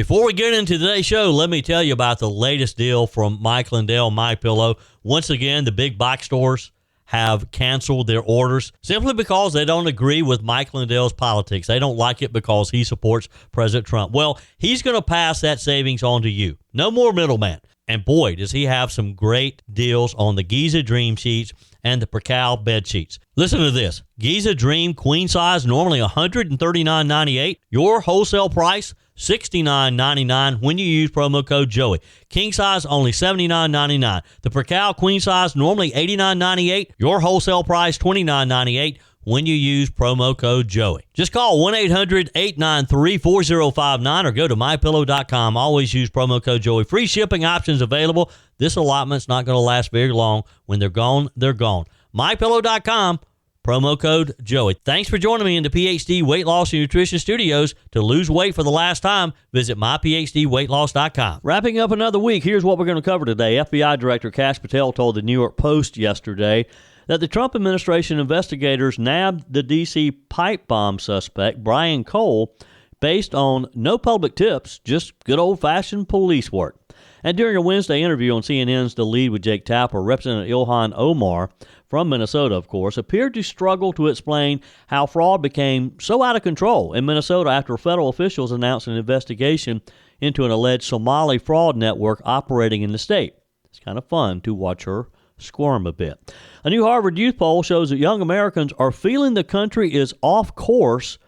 Before we get into today's show, let me tell you about the latest deal from Mike Lindell, MyPillow. Once again, the big box stores have canceled their orders simply because they don't agree with Mike Lindell's politics. They don't like it because he supports President Trump. Well, he's going to pass that savings on to you. No more middleman. And boy, does he have some great deals on the Giza Dream sheets and the Percal bed sheets. Listen to this. Giza Dream queen size, normally $139.98. Your wholesale price, $69.99 when you use promo code Joey. King size, only $79.99. The Percal queen size, normally $89.98. Your wholesale price, $29.98 when you use promo code Joey. Just call 1-800-893-4059 or go to MyPillow.com. Always use promo code Joey. Free shipping options available. This allotment's not going to last very long. When they're gone, they're gone. MyPillow.com, promo code Joey. Thanks for joining me in the PhD Weight Loss and Nutrition Studios. To lose weight for the last time, visit myphdweightloss.com. Wrapping up another week, here's what we're going to cover today. FBI Director Kash Patel told the New York Post yesterday that the Trump administration investigators nabbed the D.C. pipe bomb suspect, Brian Cole, based on no public tips, just good old-fashioned police work. And during a Wednesday interview on CNN's The Lead with Jake Tapper, Representative Ilhan Omar, from Minnesota, of course, appeared to struggle to explain how fraud became so out of control in Minnesota after federal officials announced an investigation into an alleged Somali fraud network operating in the state. It's kind of fun to watch her squirm a bit. A new Harvard Youth poll shows that young Americans are feeling the country is off course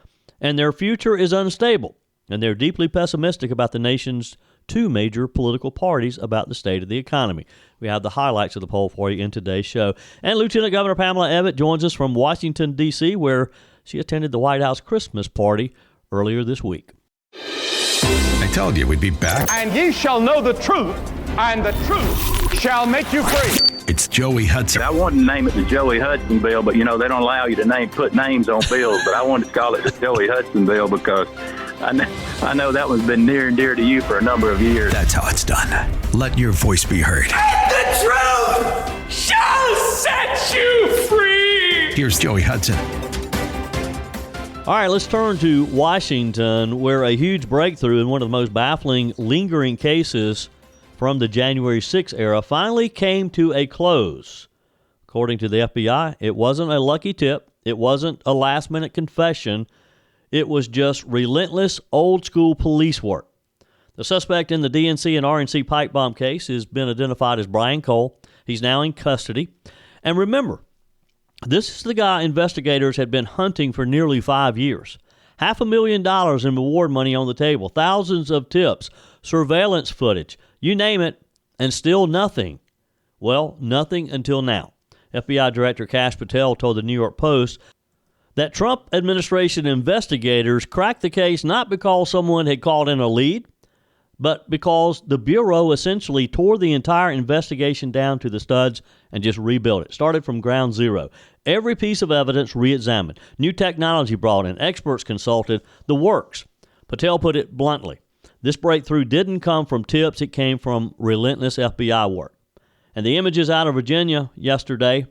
and their future is unstable, and they're deeply pessimistic about the nation's two major political parties about the state of the economy. We have the highlights of the poll for you in today's show. And Lieutenant Governor Pamela Evette joins us from Washington, D.C., where she attended the White House Christmas party earlier this week. I told you we'd be back. And ye shall know the truth, and the truth shall make you free. It's Joey Hudson. I wanted to name it the Joey Hudson bill, but, they don't allow you to put names on bills. But I wanted to call it the Joey Hudson bill because I know that one's been near and dear to you for a number of years. That's how it's done. Let your voice be heard. And the truth shall set you free. Here's Joey Hudson. All right, let's turn to Washington, where a huge breakthrough in one of the most baffling, lingering cases from the January 6th era finally came to a close. According to the FBI, it wasn't a lucky tip. It wasn't a last-minute confession. It was just relentless, old-school police work. The suspect in the DNC and RNC pipe bomb case has been identified as Brian Cole. He's now in custody. And remember, this is the guy investigators had been hunting for nearly 5 years. $500,000 in reward money on the table, thousands of tips, surveillance footage, you name it, and still nothing. Well, nothing until now. FBI Director Kash Patel told the New York Post that Trump administration investigators cracked the case not because someone had called in a lead, but because the Bureau essentially tore the entire investigation down to the studs and just rebuilt it. Started from ground zero. Every piece of evidence re-examined. New technology brought in. Experts consulted. The works. Patel put it bluntly. This breakthrough didn't come from tips. It came from relentless FBI work. And the images out of Virginia yesterday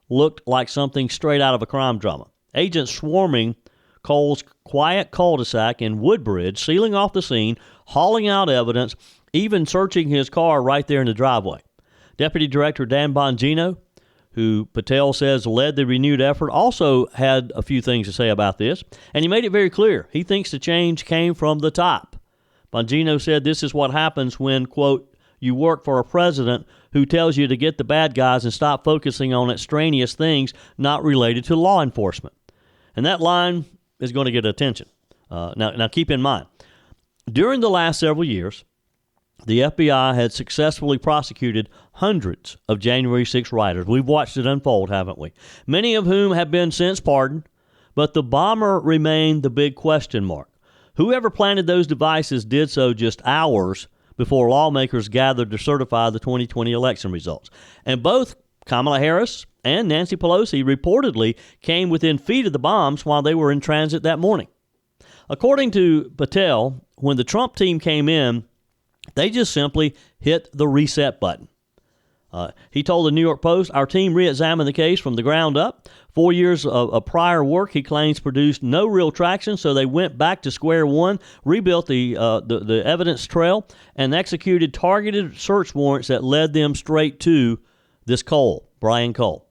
looked like something straight out of a crime drama. Agents swarming Cole's quiet cul-de-sac in Woodbridge, sealing off the scene, hauling out evidence, even searching his car right there in the driveway. Deputy Director Dan Bongino, who Patel says led the renewed effort, also had a few things to say about this, and he made it very clear. He thinks the change came from the top. Bongino said this is what happens when, quote, you work for a president who tells you to get the bad guys and stop focusing on extraneous things not related to law enforcement. And that line is going to get attention. Now keep in mind, during the last several years, the FBI had successfully prosecuted hundreds of January 6 rioters. We've watched it unfold, haven't we? Many of whom have been since pardoned, but the bomber remained the big question mark. Whoever planted those devices did so just hours before lawmakers gathered to certify the 2020 election results. And both Kamala Harris and Nancy Pelosi reportedly came within feet of the bombs while they were in transit that morning. According to Patel, when the Trump team came in, they just simply hit the reset button. He told the New York Post, our team re-examined the case from the ground up. 4 years of prior work, he claims, produced no real traction, so they went back to square one, rebuilt the evidence trail, and executed targeted search warrants that led them straight to this Brian Cole.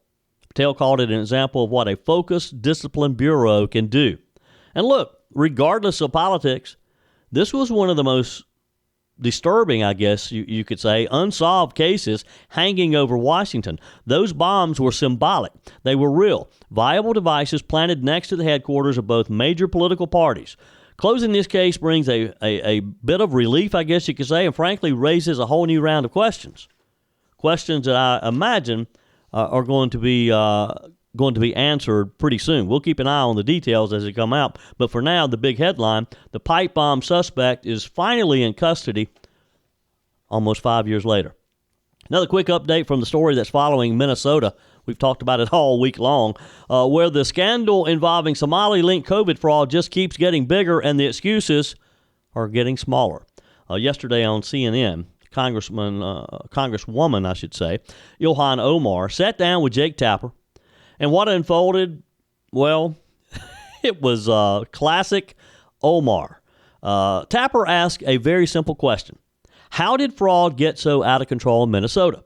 Patel called it an example of what a focused, disciplined bureau can do. And look, regardless of politics, this was one of the most disturbing, I guess you could say, unsolved cases hanging over Washington. Those bombs were symbolic. They were real, viable devices planted next to the headquarters of both major political parties. Closing this case brings a bit of relief, I guess you could say, and frankly raises a whole new round of questions. Questions that I imagine are going to be answered pretty soon. We'll keep an eye on the details as they come out. But for now, the big headline, the pipe bomb suspect is finally in custody almost 5 years later. Another quick update from the story that's following Minnesota. We've talked about it all week long, where the scandal involving Somali-linked COVID fraud just keeps getting bigger and the excuses are getting smaller. Yesterday on CNN, Congresswoman, I should say, Ilhan Omar, sat down with Jake Tapper. And what unfolded, well, it was classic Omar. Tapper asked a very simple question. How did fraud get so out of control in Minnesota?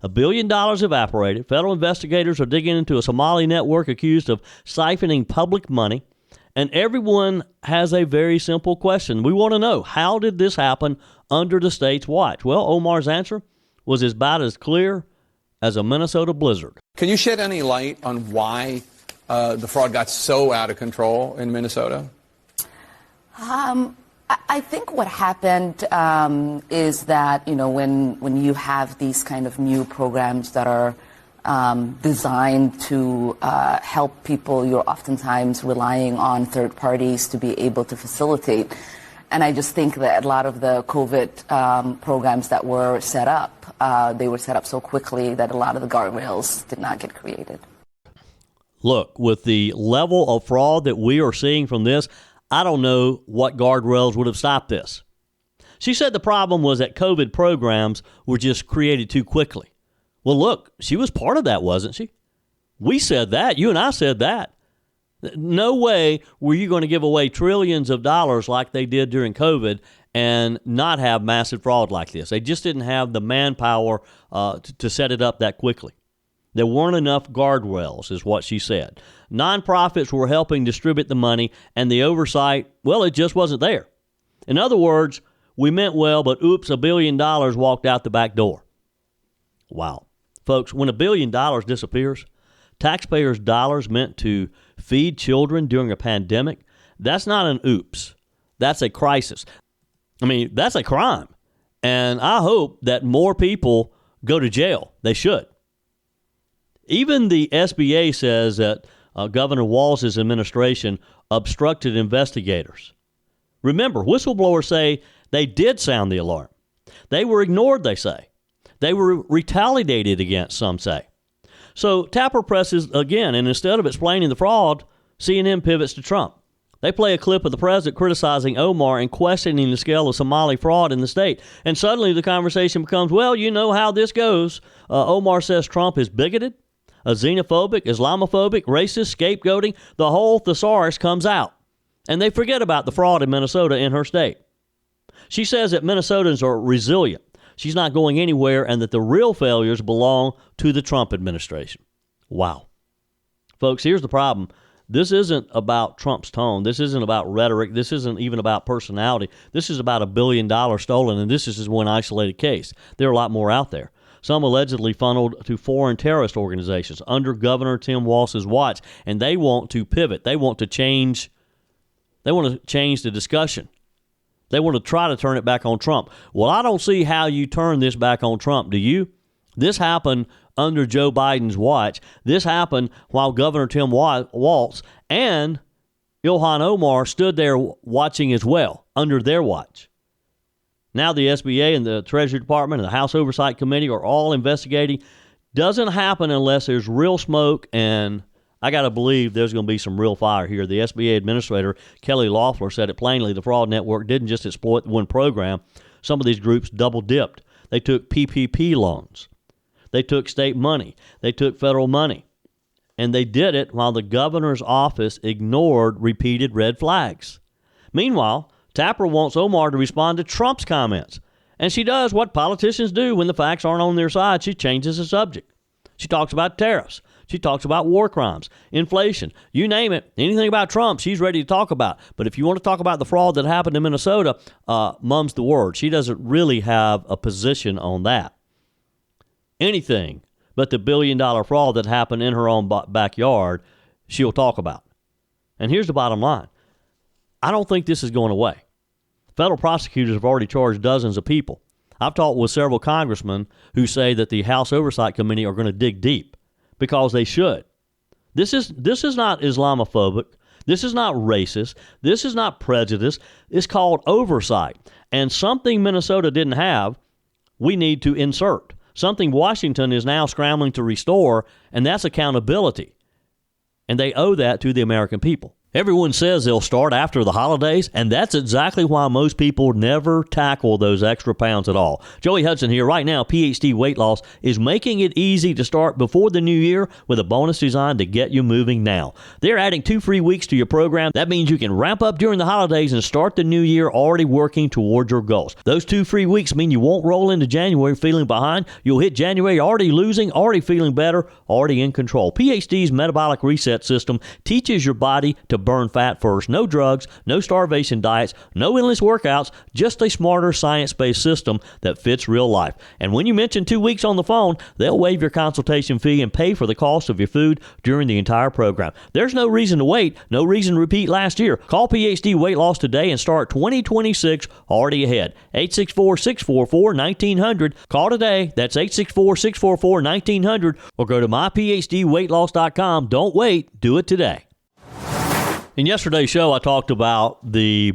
$1 billion evaporated. Federal investigators are digging into a Somali network accused of siphoning public money. And everyone has a very simple question. We want to know, how did this happen under the state's watch? Well, Omar's answer was about as clear as a Minnesota blizzard. Can you shed any light on why the fraud got so out of control in Minnesota? I think what happened is that, when you have these kind of new programs that are designed to help people, you're oftentimes relying on third parties to be able to facilitate. And I just think that a lot of the COVID programs that were set up, they were set up so quickly that a lot of the guardrails did not get created. Look, with the level of fraud that we are seeing from this, I don't know what guardrails would have stopped this. She said the problem was that COVID programs were just created too quickly. Well, look, she was part of that, wasn't she? We said that. You and I said that. No way were you going to give away trillions of dollars like they did during COVID and not have massive fraud like this. They just didn't have the manpower to set it up that quickly. There weren't enough guardrails, is what she said. Nonprofits were helping distribute the money, and the oversight, well, it just wasn't there. In other words, we meant well, but oops, $1 billion walked out the back door. Wow. Folks, when $1 billion disappears, taxpayers' dollars meant to feed children during a pandemic, that's not an oops. That's a crisis. I mean, that's a crime. And I hope that more people go to jail. They should. Even the SBA says that Governor Walz's administration obstructed investigators. Remember, whistleblowers say they did sound the alarm. They were ignored, they say. They were retaliated against, some say. So Tapper presses again, and instead of explaining the fraud, CNN pivots to Trump. They play a clip of the president criticizing Omar and questioning the scale of Somali fraud in the state. And suddenly the conversation becomes, well, you know how this goes. Omar says Trump is bigoted, xenophobic, Islamophobic, racist, scapegoating. The whole thesaurus comes out. And they forget about the fraud in Minnesota in her state. She says that Minnesotans are resilient. She's not going anywhere, and that the real failures belong to the Trump administration. Wow. Folks, here's the problem. This isn't about Trump's tone. This isn't about rhetoric. This isn't even about personality. This is about $1 billion stolen, and this is just one isolated case. There are a lot more out there. Some allegedly funneled to foreign terrorist organizations under Governor Tim Walz's watch, and they want to pivot. They want to change the discussion. They want to try to turn it back on Trump. Well, I don't see how you turn this back on Trump, do you? This happened under Joe Biden's watch. This happened while Governor Tim Walz and Ilhan Omar stood there watching as well, under their watch. Now the SBA and the Treasury Department and the House Oversight Committee are all investigating. Doesn't happen unless there's real smoke, and I got to believe there's going to be some real fire here. The SBA Administrator, Kelly Loeffler, said it plainly. The fraud network didn't just exploit one program. Some of these groups double-dipped. They took PPP loans. They took state money. They took federal money. And they did it while the governor's office ignored repeated red flags. Meanwhile, Tapper wants Omar to respond to Trump's comments. And she does what politicians do when the facts aren't on their side. She changes the subject. She talks about tariffs. She talks about war crimes, inflation, you name it. Anything about Trump, she's ready to talk about. But if you want to talk about the fraud that happened in Minnesota, mum's the word. She doesn't really have a position on that. Anything but the billion-dollar fraud that happened in her own backyard, she'll talk about. And here's the bottom line. I don't think this is going away. Federal prosecutors have already charged dozens of people. I've talked with several congressmen who say that the House Oversight Committee are going to dig deep because they should. This is not Islamophobic. This is not racist. This is not prejudice. It's called oversight. And something Minnesota didn't have, we need to insert. Something Washington is now scrambling to restore, and that's accountability. And they owe that to the American people. Everyone says they'll start after the holidays, and that's exactly why most people never tackle those extra pounds at all. Joey Hudson here. Right now, PhD Weight Loss is making it easy to start before the new year with a bonus designed to get you moving now. They're adding 2 free weeks to your program. That means you can ramp up during the holidays and start the new year already working toward your goals. Those 2 free weeks mean you won't roll into January feeling behind. You'll hit January already losing, already feeling better, already in control. PhD's metabolic reset system teaches your body to burn fat first. No drugs, no starvation diets, no endless workouts, just a smarter science-based system that fits real life. And when you mention 2 weeks on the phone, they'll waive your consultation fee and pay for the cost of your food during the entire program. There's no reason to wait, no reason to repeat last year. Call PhD Weight Loss today and start 2026 already ahead. 864-644-1900. Call today. That's 864-644-1900 or go to myphdweightloss.com. Don't wait. Do it today. In yesterday's show, I talked about the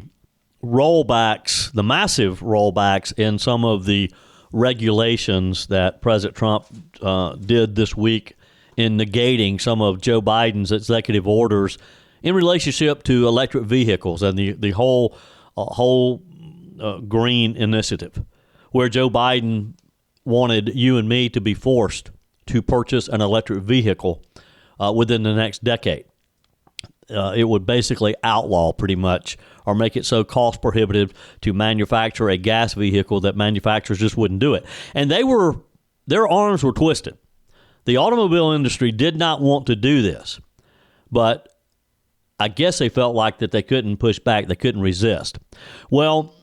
rollbacks, the massive rollbacks in some of the regulations that President Trump did this week in negating some of Joe Biden's executive orders in relationship to electric vehicles and the whole green initiative, where Joe Biden wanted you and me to be forced to purchase an electric vehicle within the next decade. It would basically outlaw pretty much or make it so cost prohibitive to manufacture a gas vehicle that manufacturers just wouldn't do it. And their arms were twisted. The automobile industry did not want to do this, but I guess they felt like that they couldn't push back, they couldn't resist. Well,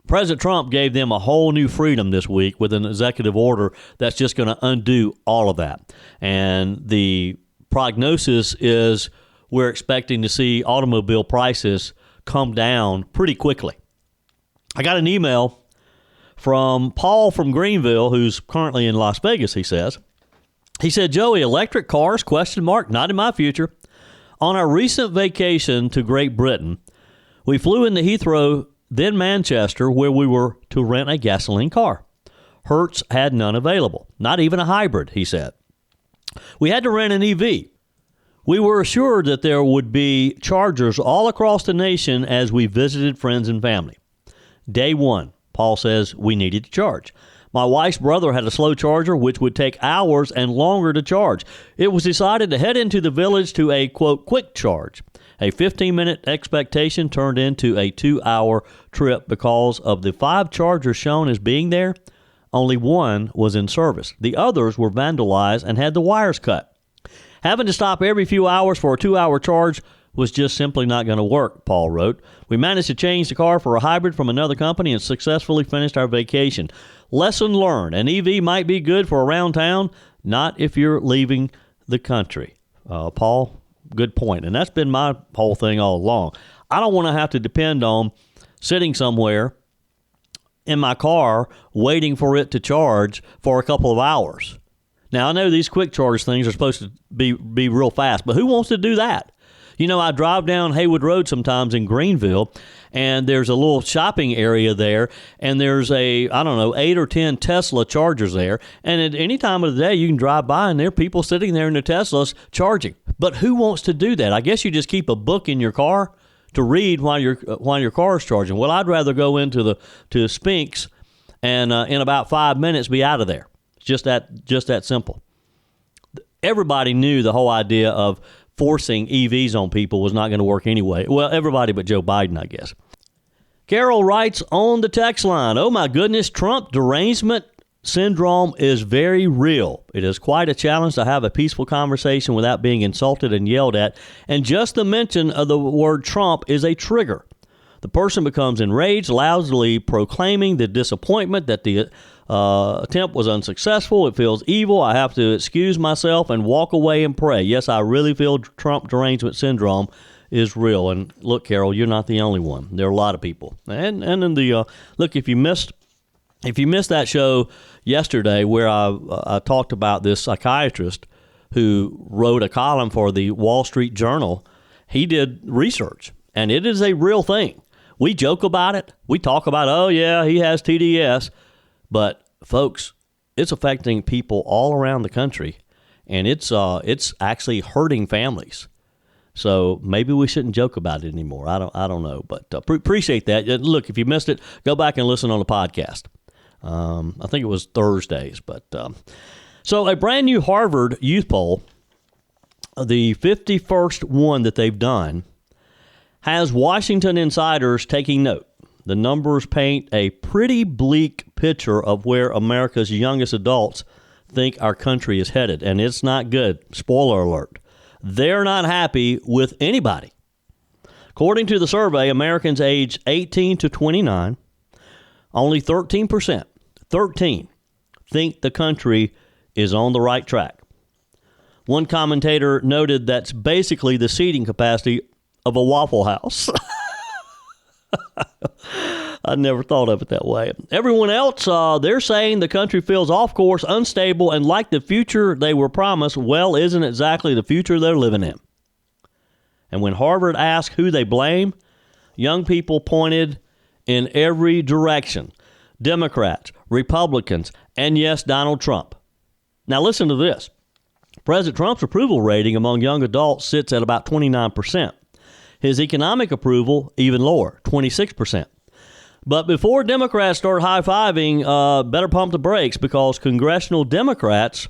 President Trump gave them a whole new freedom this week with an executive order that's just going to undo all of that. And the prognosis is we're expecting to see automobile prices come down pretty quickly. I got an email from Paul from Greenville, who's currently in Las Vegas, he said, Joey, electric cars, ? Not in my future. On our recent vacation to Great Britain, we flew into Heathrow, then Manchester, where we were to rent a gasoline car. Hertz had none available, not even a hybrid, he said. We had to rent an EV. We were assured that there would be chargers all across the nation as we visited friends and family. Day one, Paul says we needed to charge. My wife's brother had a slow charger, which would take hours and longer to charge. It was decided to head into the village to a, quote, quick charge. A 15-minute expectation turned into a 2-hour trip because of the 5 chargers shown as being there. Only one was in service. The others were vandalized and had the wires cut. Having to stop every few hours for a 2-hour charge was just simply not going to work, Paul wrote. We managed to change the car for a hybrid from another company and successfully finished our vacation. Lesson learned. An EV might be good for around town, not if you're leaving the country. Paul, good point. And that's been my whole thing all along. I don't want to have to depend on sitting somewhere in my car waiting for it to charge for a couple of hours. Now, I know these quick charge things are supposed to be real fast, but who wants to do that? You know, I drive down Haywood Road sometimes in Greenville, and there's a little shopping area there, and there's 8 or 10 Tesla chargers there, and at any time of the day, you can drive by, and there are people sitting there in their Teslas charging. But who wants to do that? I guess you just keep a book in your car to read while your car is charging. Well, I'd rather go into Spinks and in about 5 minutes be out of there. It's just that simple. Everybody knew the whole idea of forcing EVs on people was not going to work anyway. Well, everybody but Joe Biden, I guess. Carol writes on the text line, oh my goodness, Trump derangement syndrome is very real. It is quite a challenge to have a peaceful conversation without being insulted and yelled at. And just the mention of the word Trump is a trigger. The person becomes enraged, loudly proclaiming the disappointment that the attempt was unsuccessful. It feels evil. I have to excuse myself and walk away and pray. Yes, I really feel Trump derangement syndrome is real. And look, Carol, you're not the only one. There are a lot of people. And in the look, if you missed that show yesterday where I talked about this psychiatrist who wrote a column for the Wall Street Journal, he did research, and it is a real thing. We joke about it. We talk about, oh, yeah, he has TDS. But, folks, it's affecting people all around the country, and it's actually hurting families. So maybe we shouldn't joke about it anymore. I don't know, but appreciate that. Look, if you missed it, go back and listen on the podcast. I think it was Thursdays. But so a brand new Harvard youth poll, the 51st one that they've done, has Washington insiders taking note. The numbers paint a pretty bleak picture of where America's youngest adults think our country is headed, and it's not good. Spoiler alert. They're not happy with anybody. According to the survey, Americans aged 18 to 29, only 13% think the country is on the right track. One commentator noted that's basically the seating capacity of a Waffle House. I never thought of it that way. Everyone else, they're saying the country feels off course, unstable, and like the future they were promised, well, isn't exactly the future they're living in. And when Harvard asked who they blame, young people pointed in every direction. Democrats, Republicans, and yes, Donald Trump. Now listen to this. President Trump's approval rating among young adults sits at about 29%. His economic approval, even lower, 26%. But before Democrats start high-fiving, better pump the brakes because congressional Democrats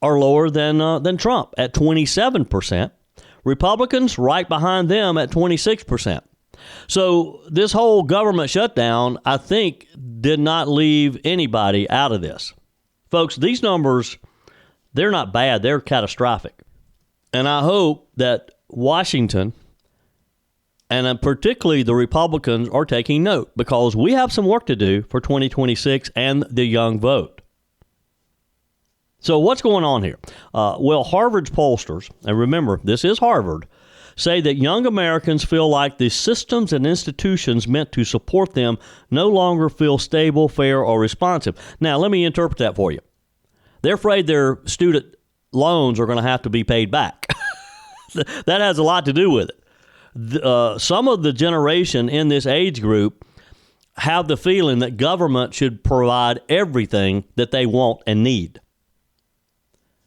are lower than Trump at 27%. Republicans right behind them at 26%. So this whole government shutdown, I think, did not leave anybody out of this. Folks, these numbers, they're not bad. They're catastrophic. And I hope that Washington, and particularly the Republicans, are taking note because we have some work to do for 2026 and the young vote. So what's going on here? Well, Harvard's pollsters, and remember, this is Harvard, say that young Americans feel like the systems and institutions meant to support them no longer feel stable, fair, or responsive. Now, let me interpret that for you. They're afraid their student loans are going to have to be paid back. That has a lot to do with it. Some of the generation in this age group have the feeling that government should provide everything that they want and need.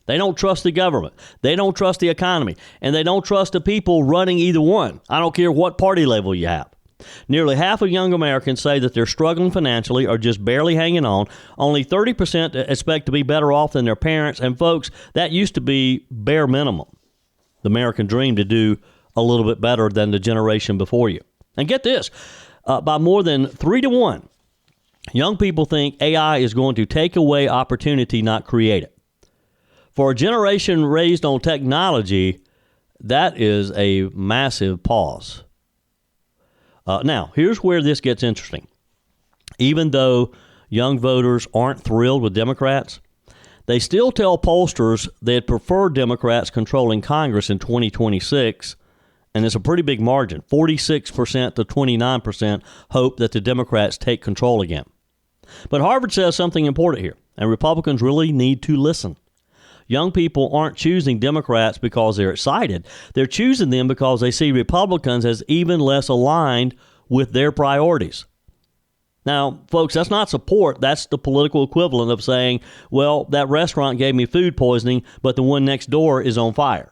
They don't trust the government. They don't trust the economy. And they don't trust the people running either one. I don't care what party level you have. Nearly half of young Americans say that they're struggling financially or just barely hanging on. Only 30% expect to be better off than their parents. And folks, that used to be bare minimum. The American dream to do a little bit better than the generation before you. And get this, by more than 3-1, young people think AI is going to take away opportunity, not create it. For a generation raised on technology, that is a massive pause. Now, here's where this gets interesting. Even though young voters aren't thrilled with Democrats, they still tell pollsters they'd prefer Democrats controlling Congress in 2026, and it's a pretty big margin. 46% to 29% hope that the Democrats take control again. But Harvard says something important here, and Republicans really need to listen. Young people aren't choosing Democrats because they're excited. They're choosing them because they see Republicans as even less aligned with their priorities. Now, folks, that's not support. That's the political equivalent of saying, well, that restaurant gave me food poisoning, but the one next door is on fire.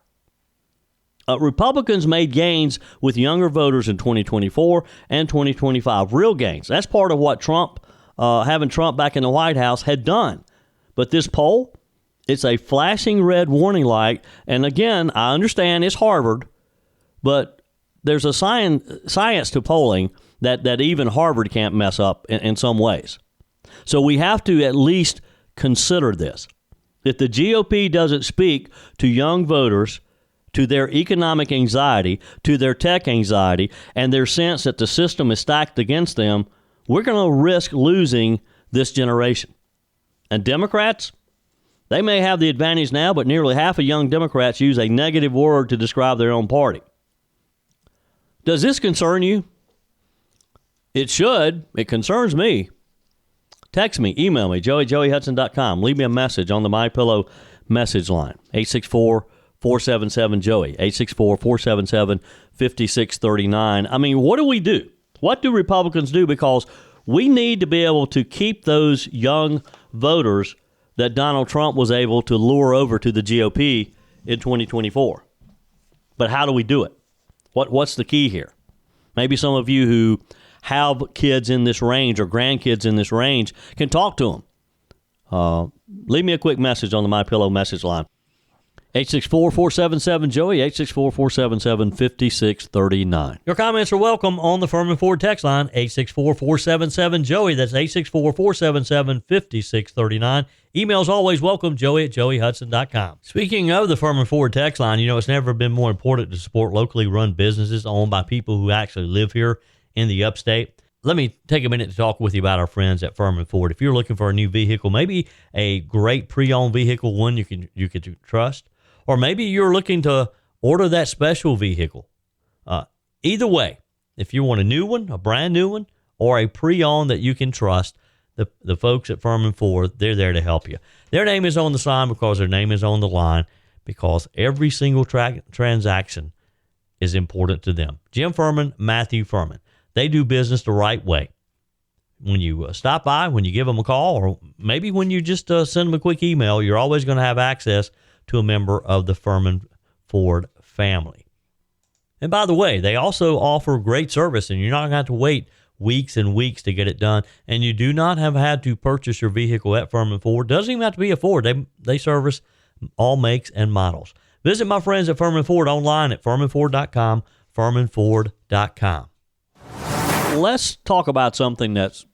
Republicans made gains with younger voters in 2024 and 2025. Real gains. That's part of what having Trump back in the White House had done. But this poll, it's a flashing red warning light. And again, I understand it's Harvard, but there's a science to polling that even Harvard can't mess up in some ways. So we have to at least consider this. If the GOP doesn't speak to young voters, to their economic anxiety, to their tech anxiety, and their sense that the system is stacked against them, we're going to risk losing this generation. And Democrats, they may have the advantage now, but nearly half of young Democrats use a negative word to describe their own party. Does this concern you? It should. It concerns me. Text me, email me, joey@joeyhudson.com. Leave me a message on the MyPillow message line, 864-477-JOEY, 864-477-5639. I mean, what do we do? What do Republicans do? Because we need to be able to keep those young voters that Donald Trump was able to lure over to the GOP in 2024. But how do we do it? What's the key here? Maybe some of you who have kids in this range or grandkids in this range can talk to them. Leave me a quick message on the MyPillow message line. 864-477-JOEY, 864-477-5639. Your comments are welcome on the Furman Ford text line, 864-477-JOEY. That's 864-477-5639. Emails always welcome, joey@joeyhudson.com. Speaking of the Furman Ford text line, you know, it's never been more important to support locally run businesses owned by people who actually live here in the upstate. Let me take a minute to talk with you about our friends at Furman Ford. If you're looking for a new vehicle, maybe a great pre-owned vehicle, one you can trust, or maybe you're looking to order that special vehicle. Either way, if you want a new one, a brand new one, or a pre-owned that you can trust, the folks at Furman Ford, they're there to help you. Their name is on the sign because their name is on the line, because every single transaction is important to them. Jim Furman, Matthew Furman. They do business the right way. When you stop by, when you give them a call, or maybe when you just send them a quick email, you're always going to have access to a member of the Furman Ford family. And by the way, they also offer great service, and you're not going to have to wait weeks and weeks to get it done. And you do not have had to purchase your vehicle at Furman Ford. Doesn't even have to be a Ford. They service all makes and models. Visit my friends at Furman Ford online at furmanford.com, furmanford.com. Let's talk about something that's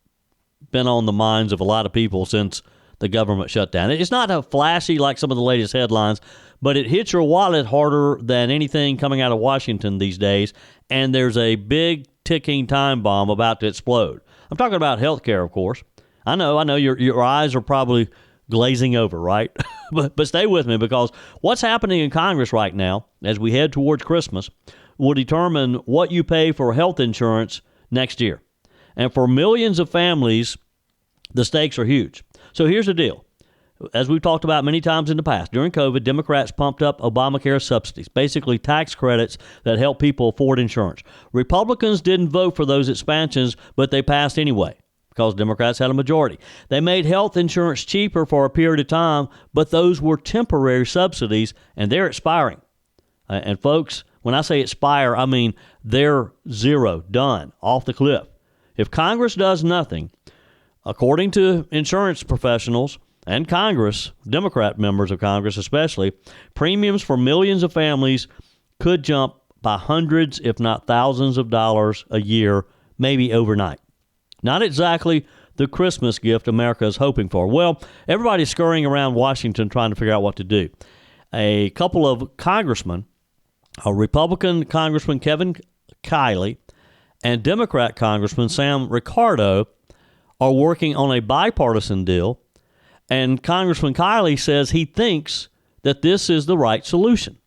been on the minds of a lot of people since the government shutdown. It's not a flashy like some of the latest headlines, but it hits your wallet harder than anything coming out of Washington these days, and there's a big ticking time bomb about to explode. I'm talking about healthcare, of course. I know your eyes are probably glazing over, right? but stay with me, because what's happening in Congress right now, as we head towards Christmas, will determine what you pay for health insurance next year. And for millions of families, the stakes are huge. So here's the deal. As we've talked about many times in the past, during COVID, Democrats pumped up Obamacare subsidies, basically tax credits that help people afford insurance. Republicans didn't vote for those expansions, but they passed anyway because Democrats had a majority. They made health insurance cheaper for a period of time, but those were temporary subsidies, and they're expiring. And folks, when I say expire, I mean they're zero, done, off the cliff. If Congress does nothing, according to insurance professionals and Congress, Democrat members of Congress especially, premiums for millions of families could jump by hundreds, if not thousands of dollars a year, maybe overnight. Not exactly the Christmas gift America is hoping for. Well, everybody's scurrying around Washington trying to figure out what to do. A couple of congressmen, a Republican Congressman Kevin Kiley and Democrat Congressman Sam Ricardo, are working on a bipartisan deal, and Congressman Kiley says he thinks that this is the right solution.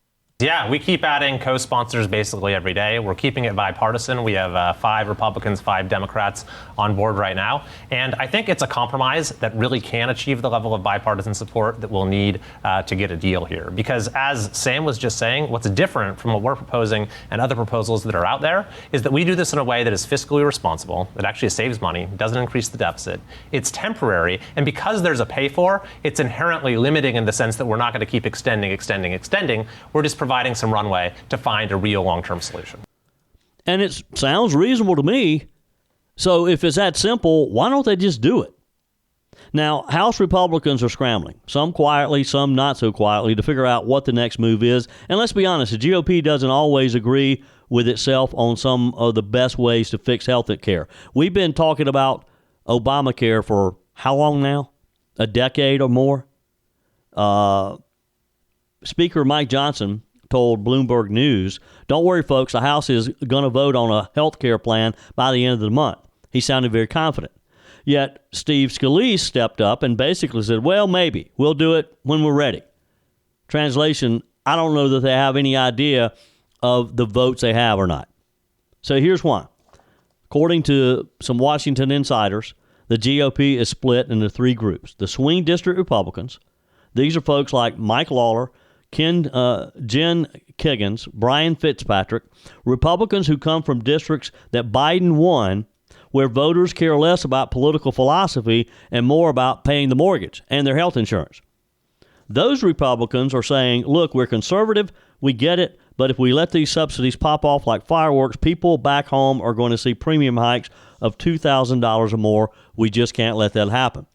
Yeah, we keep adding co-sponsors basically every day. We're keeping it bipartisan. We have 5 Republicans, 5 Democrats on board right now. And I think it's a compromise that really can achieve the level of bipartisan support that we'll need to get a deal here. Because as Sam was just saying, what's different from what we're proposing and other proposals that are out there is that we do this in a way that is fiscally responsible, that actually saves money, doesn't increase the deficit. It's temporary. And because there's a pay for, it's inherently limiting in the sense that we're not going to keep extending. We're just providing some runway to find a real long-term solution. And it sounds reasonable to me. So if it's that simple, why don't they just do it? Now, House Republicans are scrambling, some quietly, some not so quietly, to figure out what the next move is. And let's be honest, the GOP doesn't always agree with itself on some of the best ways to fix health care. We've been talking about Obamacare for how long now? A decade or more? Speaker Mike Johnson told Bloomberg News, don't worry, folks, the House is going to vote on a health care plan by the end of the month. He sounded very confident. Yet Steve Scalise stepped up and basically said, well, maybe. We'll do it when we're ready. Translation, I don't know that they have any idea of the votes they have or not. So here's why. According to some Washington insiders, the GOP is split into three groups. The swing district Republicans. These are folks like Mike Lawler, Jen Kiggins, Brian Fitzpatrick, Republicans who come from districts that Biden won, where voters care less about political philosophy and more about paying the mortgage and their health insurance. Those Republicans are saying, look, we're conservative, we get it, but if we let these subsidies pop off like fireworks, people back home are going to see premium hikes of $2,000 or more. We just can't let that happen.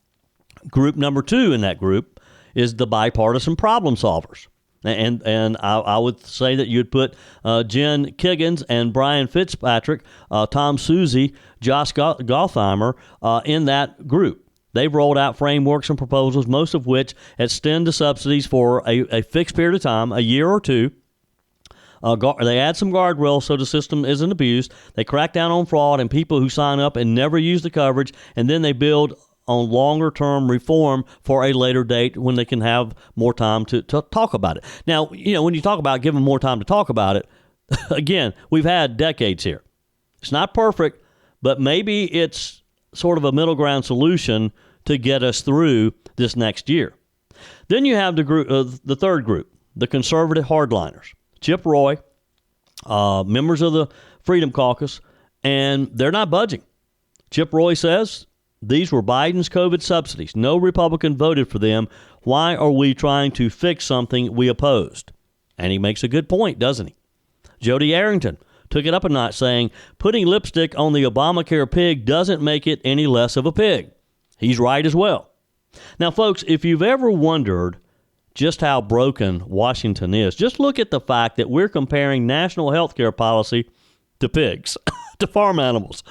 Group number two in that group is the bipartisan problem solvers. And I would say that you'd put Jen Kiggins and Brian Fitzpatrick, Tom Suzy, Josh Gottheimer in that group. They've rolled out frameworks and proposals, most of which extend the subsidies for a fixed period of time, a year or two. They add some guardrails so the system isn't abused. They crack down on fraud and people who sign up and never use the coverage, and then they build on longer-term reform for a later date when they can have more time to talk about it. Now, when you talk about giving more time to talk about it, again, we've had decades here. It's not perfect, but maybe it's sort of a middle ground solution to get us through this next year. Then you have the third group, the conservative hardliners. Chip Roy, members of the Freedom Caucus, and they're not budging. Chip Roy says, these were Biden's COVID subsidies. No Republican voted for them. Why are we trying to fix something we opposed? And he makes a good point, doesn't he? Jody Arrington took it up a notch, saying, putting lipstick on the Obamacare pig doesn't make it any less of a pig. He's right as well. Now, folks, if you've ever wondered just how broken Washington is, just look at the fact that we're comparing national health care policy to pigs, to farm animals.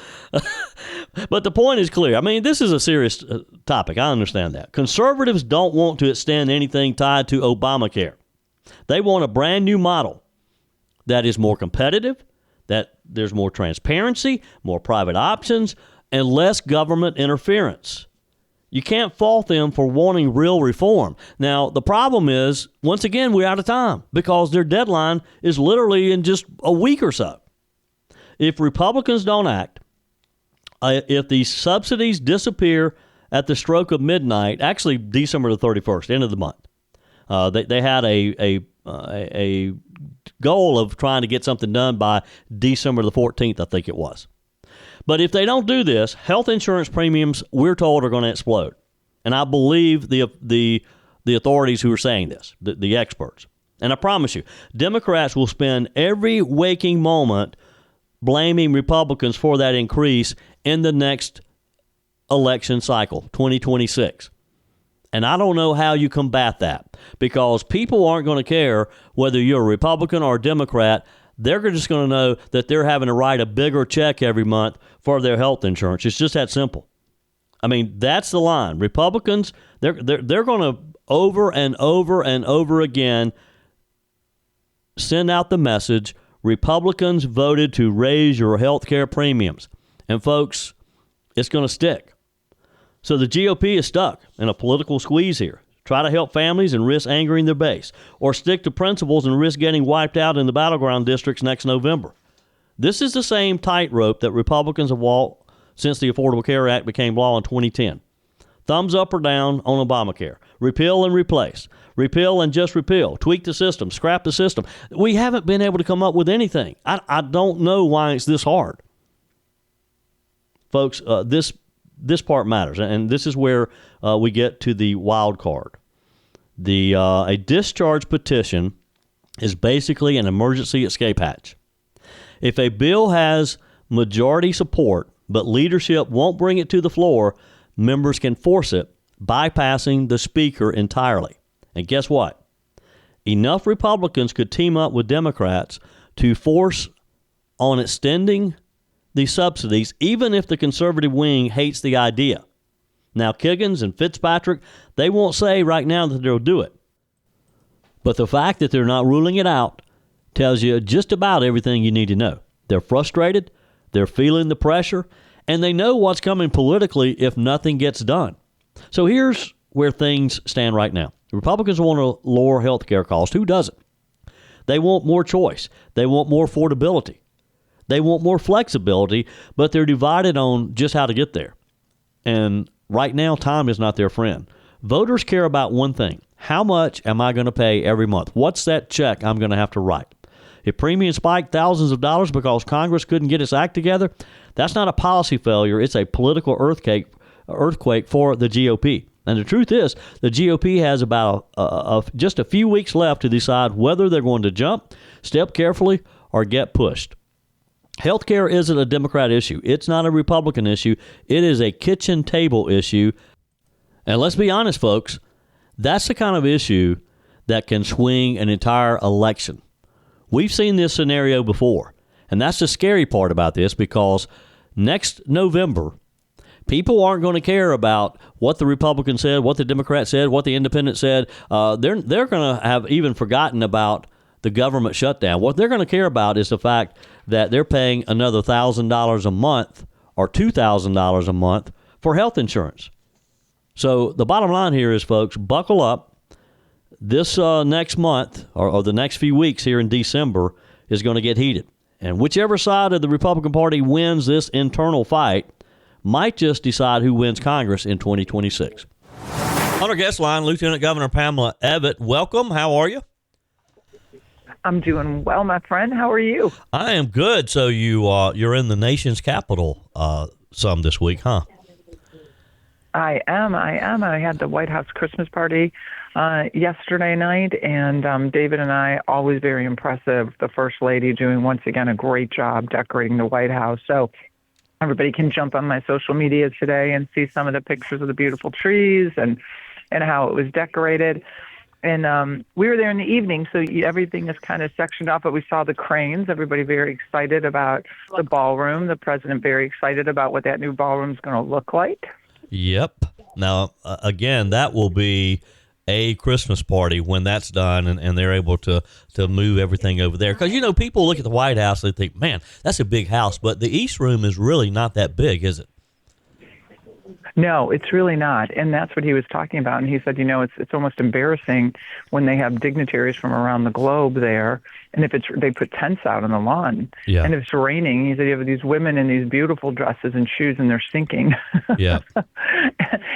But the point is clear. I mean, this is a serious topic. I understand that. Conservatives don't want to extend anything tied to Obamacare. They want a brand new model that is more competitive, that there's more transparency, more private options, and less government interference. You can't fault them for wanting real reform. Now, the problem is, once again, we're out of time because their deadline is literally in just a week or so. If Republicans don't act, if these subsidies disappear at the stroke of midnight, actually December the 31st, end of the month, they had a goal of trying to get something done by December the 14th, I think it was. But if they don't do this, health insurance premiums, we're told, are going to explode. And I believe the authorities who are saying this, the experts. And I promise you, Democrats will spend every waking moment blaming Republicans for that increase in the next election cycle, 2026. And I don't know how you combat that, because people aren't going to care whether you're a Republican or a Democrat. They're just going to know that they're having to write a bigger check every month for their health insurance. It's just that simple. I mean, that's the line. Republicans, they're going to over and over and over again send out the message, Republicans voted to raise your health care premiums. And folks, it's going to stick. So the GOP is stuck in a political squeeze here. Try to help families and risk angering their base, or stick to principles and risk getting wiped out in the battleground districts next November. This is the same tightrope that Republicans have walked since the Affordable Care Act became law in 2010. Thumbs up or down on Obamacare. Repeal and replace. Repeal and just repeal. Tweak the system. Scrap the system. We haven't been able to come up with anything. I don't know why it's this hard. Folks, this part matters, and this is where we get to the wild card. A discharge petition is basically an emergency escape hatch. If a bill has majority support, but leadership won't bring it to the floor, members can force it bypassing the speaker entirely. And guess what? Enough Republicans could team up with Democrats to force on extending the subsidies, even if the conservative wing hates the idea. Now, Kiggins and Fitzpatrick, they won't say right now that they'll do it. But the fact that they're not ruling it out tells you just about everything you need to know. They're frustrated, they're feeling the pressure, and they know what's coming politically if nothing gets done. So here's where things stand right now. The Republicans want to lower health care costs. Who doesn't? They want more choice. They want more affordability. They want more flexibility, but they're divided on just how to get there. And right now, time is not their friend. Voters care about one thing. How much am I going to pay every month? What's that check I'm going to have to write? If premiums spiked thousands of dollars because Congress couldn't get its act together, that's not a policy failure. It's a political earthquake for the GOP. And the truth is, the GOP has about just a few weeks left to decide whether they're going to jump, step carefully, or get pushed. Healthcare isn't a Democrat issue. It's not a Republican issue. It is a kitchen table issue. And let's be honest, folks, that's the kind of issue that can swing an entire election. We've seen this scenario before. And that's the scary part about this, because next November, people aren't going to care about what the Republican said, what the Democrat said, what the Independent said. They're going to have even forgotten about the government shutdown. What they're going to care about is the fact that they're paying another $1,000 a month or $2,000 a month for health insurance. So the bottom line here is, folks, buckle up. This next month or the next few weeks here in December is going to get heated. And whichever side of the Republican Party wins this internal fight might just decide who wins Congress in 2026. On our guest line, Lieutenant Governor Pamela Evette. Welcome. How are you? I'm doing well, my friend. How are you? I am good. So you're in the nation's capital some this week, huh? I am. I had the White House Christmas party yesterday night, and David and I, always very impressive. The First Lady doing, once again, a great job decorating the White House. So everybody can jump on my social media today and see some of the pictures of the beautiful trees and how it was decorated. And we were there in the evening, so everything is kind of sectioned off, but we saw the cranes. Everybody very excited about the ballroom. The president very excited about what that new ballroom is going to look like. Yep. Now, again, that will be a Christmas party when that's done and they're able to move everything over there. Because, people look at the White House, they think, man, that's a big house. But the East Room is really not that big, is it? No, it's really not. And that's what he was talking about. And he said, it's almost embarrassing when they have dignitaries from around the globe there. And if they put tents out on the lawn, yeah. And if it's raining, he said, you have these women in these beautiful dresses and shoes, and they're sinking yeah.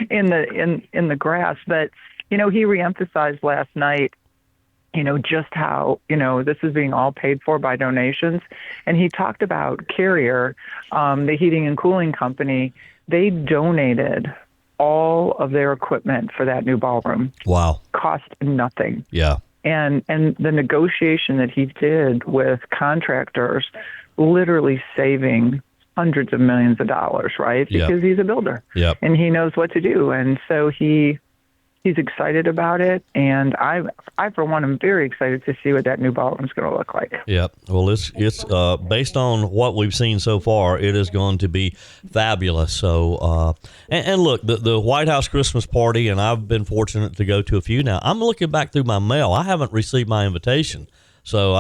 in the grass. But, he reemphasized last night, just how, this is being all paid for by donations. And he talked about Carrier, the heating and cooling company. They donated all of their equipment for that new ballroom. Wow. Cost nothing. Yeah. And the negotiation that he did with contractors, literally saving hundreds of millions of dollars, right? Yep. Because he's a builder. Yep. And he knows what to do. And so he's excited about it, and I for one, am very excited to see what that new ballroom is going to look like. Yep. Well, it's based on what we've seen so far, it is going to be fabulous. So, and look, the White House Christmas party, and I've been fortunate to go to a few now. I'm looking back through my mail. I haven't received my invitation. So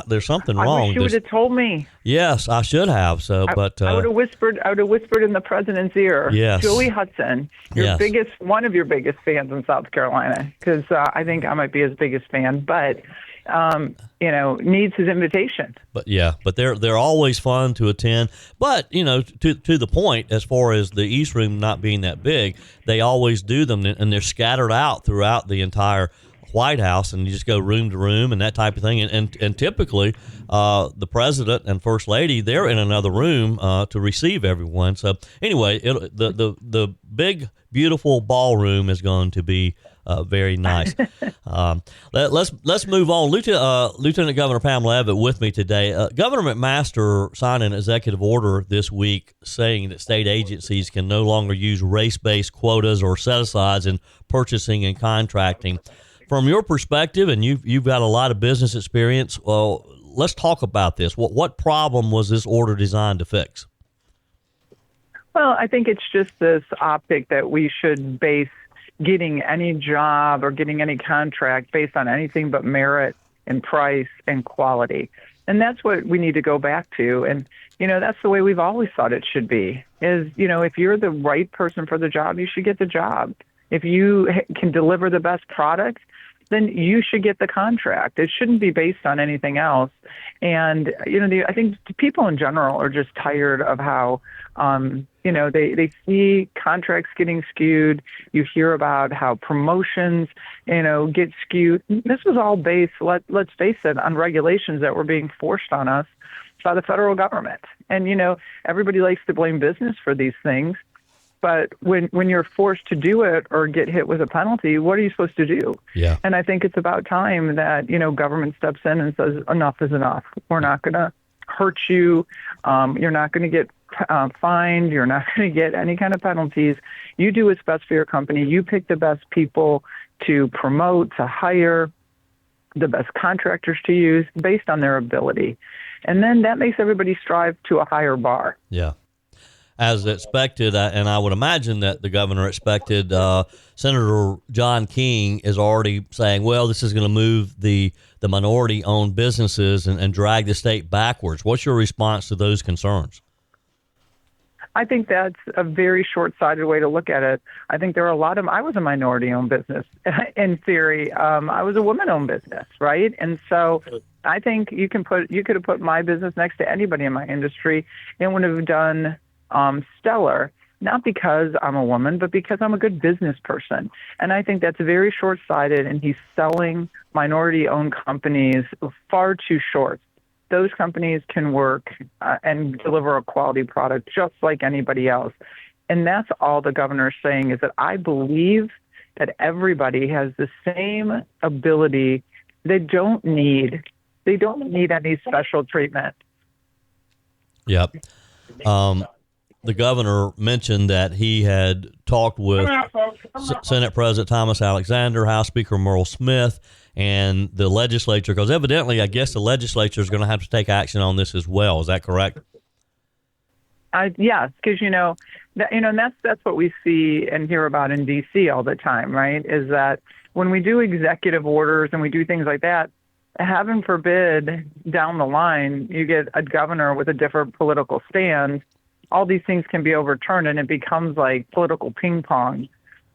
there's something wrong. I wish you would have told me. Yes, I should have. So, but I would have whispered. I would have whispered in the president's ear. Yes. Joey Hudson, one of your biggest fans in South Carolina, because I think I might be his biggest fan. But needs his invitation. But they're always fun to attend. But to the point, as far as the East Room not being that big, they always do them, and they're scattered out throughout the entire White House, and you just go room to room and that type of thing. And typically, the president and first lady, they're in another room to receive everyone. So anyway, the big, beautiful ballroom is going to be very nice. Let's move on. Lieutenant Governor Pamela Evette with me today. Governor McMaster signed an executive order this week saying that state agencies can no longer use race-based quotas or set-asides in purchasing and contracting. From your perspective, and you've got a lot of business experience, well, let's talk about this. What problem was this order designed to fix? Well, I think it's just this optic that we should base getting any job or getting any contract based on anything but merit and price and quality. And that's what we need to go back to. And, that's the way we've always thought it should be, is, if you're the right person for the job, you should get the job. If you can deliver the best product, then you should get the contract. It shouldn't be based on anything else. And, I think people in general are just tired of how, they see contracts getting skewed. You hear about how promotions, get skewed. This was all based, let's face it, on regulations that were being forced on us by the federal government. And, everybody likes to blame business for these things. But when you're forced to do it or get hit with a penalty, what are you supposed to do? Yeah. And I think it's about time that, government steps in and says, enough is enough. We're not going to hurt you. You're not going to get fined. You're not going to get any kind of penalties. You do what's best for your company. You pick the best people to promote, to hire, the best contractors to use based on their ability. And then that makes everybody strive to a higher bar. Yeah. As expected, and I would imagine that the governor expected, Senator John King is already saying, well, this is going to move the minority-owned businesses and drag the state backwards. What's your response to those concerns? I think that's a very short-sighted way to look at it. I think there are a lot of, I was a minority-owned business in theory. I was a woman-owned business, right? And so I think you could have put my business next to anybody in my industry and would have done stellar, not because I'm a woman, but because I'm a good business person. And I think that's very short-sighted, and he's selling minority-owned companies far too short. Those companies can work and deliver a quality product just like anybody else. And that's all the governor is saying, is that I believe that everybody has the same ability. They don't need any special treatment. Yep. The governor mentioned that he had talked with Senate President Thomas Alexander, House Speaker Merle Smith, and the legislature, because evidently, I guess the legislature is going to have to take action on this as well. Is that correct? Yes, because that's what we see and hear about in D.C. all the time, right? Is that when we do executive orders and we do things like that, heaven forbid, down the line, you get a governor with a different political stand. All these things can be overturned, and it becomes like political ping pong.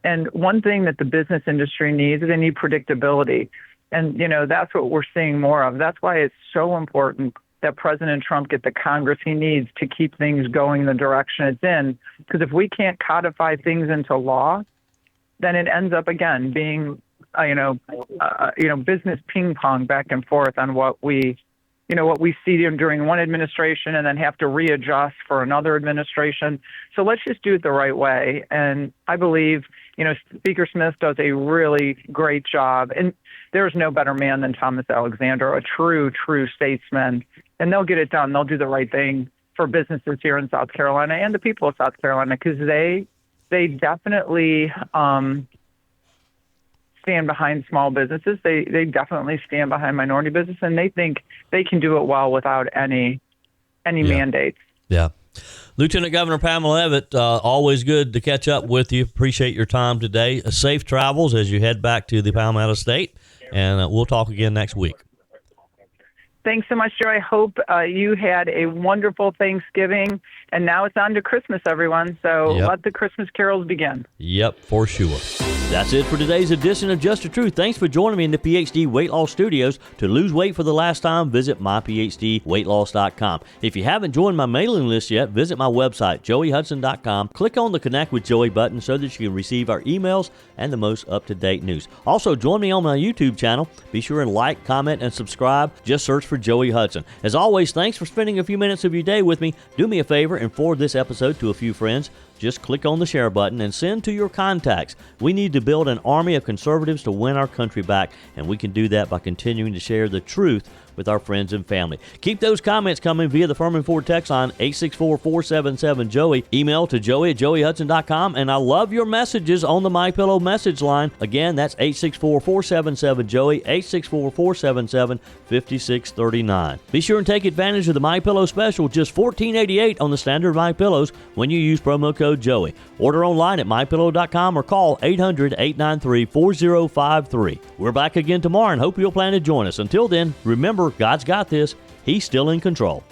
And one thing that the business industry needs is they need predictability. And, that's what we're seeing more of. That's why it's so important that President Trump get the Congress he needs to keep things going in the direction it's in. Because if we can't codify things into law, then it ends up, again, being, business ping pong back and forth on what we see during one administration and then have to readjust for another administration. So let's just do it the right way. And I believe, Speaker Smith does a really great job. And there's no better man than Thomas Alexander, a true statesman. And they'll get it done. They'll do the right thing for businesses here in South Carolina and the people of South Carolina, because they definitely stand behind small businesses. They definitely stand behind minority business, and they think they can do it well without any mandates. Yeah. Lieutenant Governor Pamela Evette, always good to catch up with you. Appreciate your time today. Safe travels as you head back to the Palmetto State, and we'll talk again next week. Thanks so much, Joe. I hope you had a wonderful Thanksgiving And now it's on to Christmas, everyone. So Yep. let the Christmas carols begin. Yep, for sure. That's it for today's edition of Just the Truth. Thanks for joining me in the PhD Weight Loss Studios. To lose weight for the last time, visit myphdweightloss.com. If you haven't joined my mailing list yet, visit my website, joeyhudson.com. Click on the Connect with Joey button so that you can receive our emails and the most up-to-date news. Also, join me on my YouTube channel. Be sure and like, comment, and subscribe. Just search for Joey Hudson. As always, thanks for spending a few minutes of your day with me. Do me a favor and forward this episode to a few friends. Just click on the share button and send to your contacts. We need to build an army of conservatives to win our country back, and we can do that by continuing to share the truth with our friends and family. Keep those comments coming via the Furman Ford text line 864-477-JOEY. Email to joey@joeyhudson.com, and I love your messages on the MyPillow message line. Again, that's 864-477-JOEY, 864-477-5639. Be sure and take advantage of the MyPillow special, just $14.88 on the standard MyPillows when you use promo code Joey. Order online at mypillow.com or call 800-893-4053. We're back again tomorrow and hope you'll plan to join us. Until then, remember, God's got this. He's still in control.